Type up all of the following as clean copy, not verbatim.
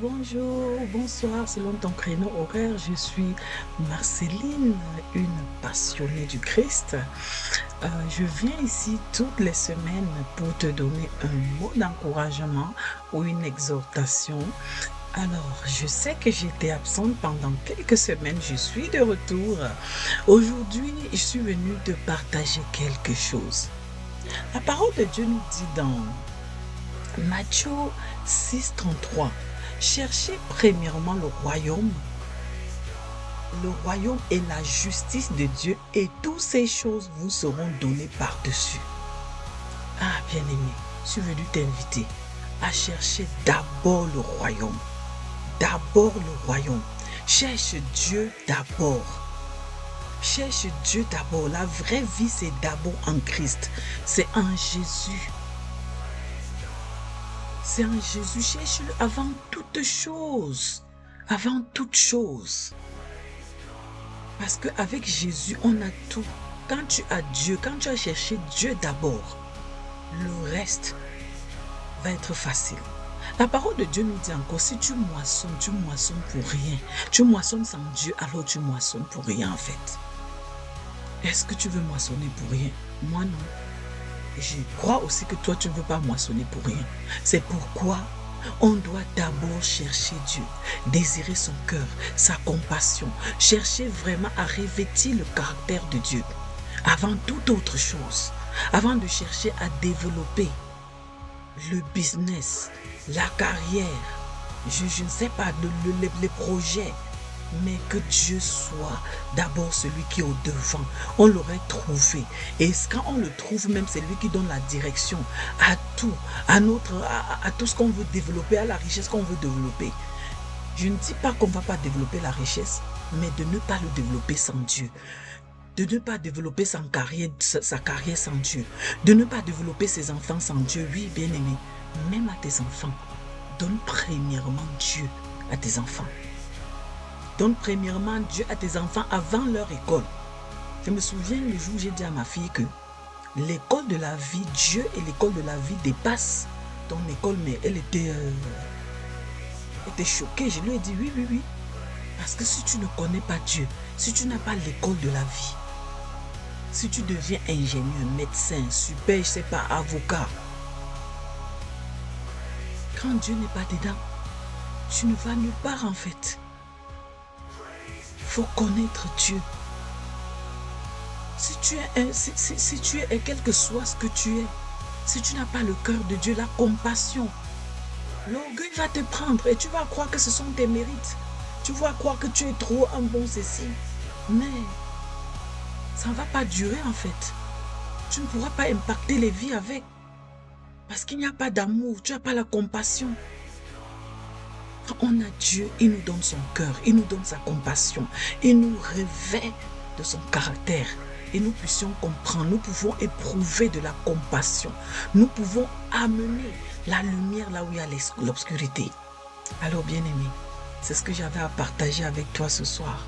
bonjour, bonsoir, selon ton créneau horaire. Je suis Marceline, une passionnée du Christ. Je viens ici toutes les semaines pour te donner un mot d'encouragement ou une exhortation. Alors, je sais que j'étais absente pendant quelques semaines, je suis de retour. Aujourd'hui, je suis venue te partager quelque chose. La parole de Dieu nous dit dans Matthieu 6,33, cherchez premièrement le royaume et la justice de Dieu, et toutes ces choses vous seront données par-dessus. Ah, bien-aimé, je suis venu t'inviter à chercher d'abord le royaume. D'abord le royaume. Cherche Dieu d'abord. Cherche Dieu d'abord. La vraie vie, c'est d'abord en Christ. C'est en Jésus. C'est en Jésus. Cherche-le avant toute chose. Avant toute chose. Parce qu'avec Jésus, on a tout. Quand tu as Dieu, quand tu as cherché Dieu d'abord, le reste va être facile. La parole de Dieu nous dit encore, si tu moissonnes pour rien. Tu moissonnes sans Dieu, alors tu moissonnes pour rien en fait. Est-ce que tu veux moissonner pour rien? Moi non. Je crois aussi que toi, tu ne veux pas moissonner pour rien. C'est pourquoi on doit d'abord chercher Dieu, désirer son cœur, sa compassion, chercher vraiment à revêtir le caractère de Dieu avant toute autre chose, avant de chercher à développer le business, la carrière, je ne sais pas, les projets, mais que Dieu soit d'abord celui qui est au devant. On l'aurait trouvé. Et quand on le trouve, même c'est lui qui donne la direction à tout, à tout ce qu'on veut développer, à la richesse qu'on veut développer. Je ne dis pas qu'on ne va pas développer la richesse, mais de ne pas le développer sans Dieu. De ne pas développer sa carrière sans Dieu. De ne pas développer ses enfants sans Dieu. Oui, bien aimé, même à tes enfants, donne premièrement Dieu à tes enfants. Donne premièrement Dieu à tes enfants avant leur école. Je me souviens le jour où j'ai dit à ma fille que l'école de la vie, Dieu et l'école de la vie dépassent ton école, mais elle était choquée. Je lui ai dit oui. Parce que si tu ne connais pas Dieu, si tu n'as pas l'école de la vie, si tu deviens ingénieur, médecin, super, je sais pas, avocat, quand Dieu n'est pas dedans, tu ne vas nulle part en fait. Il faut connaître Dieu. Si tu es quel que soit ce que tu es, si tu n'as pas le cœur de Dieu, la compassion, l'orgueil va te prendre et tu vas croire que ce sont tes mérites. Tu vas croire que tu es trop un bon ceci. Mais ça ne va pas durer en fait. Tu ne pourras pas impacter les vies avec. Parce qu'il n'y a pas d'amour, tu n'as pas la compassion. Quand on a Dieu, il nous donne son cœur, il nous donne sa compassion, il nous revêt de son caractère. Et nous puissions comprendre, nous pouvons éprouver de la compassion. Nous pouvons amener la lumière là où il y a l'obscurité. Alors bien-aimé, c'est ce que j'avais à partager avec toi ce soir.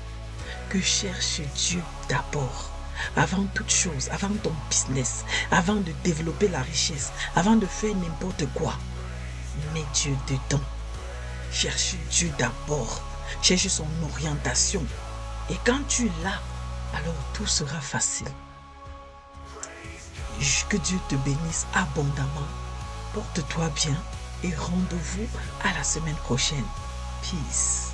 Que cherche Dieu d'abord. Avant toute chose, avant ton business, avant de développer la richesse, avant de faire n'importe quoi. Mets Dieu dedans. Cherche Dieu d'abord. Cherche son orientation. Et quand tu l'as, alors tout sera facile. Que Dieu te bénisse abondamment. Porte-toi bien et rendez-vous à la semaine prochaine. Peace.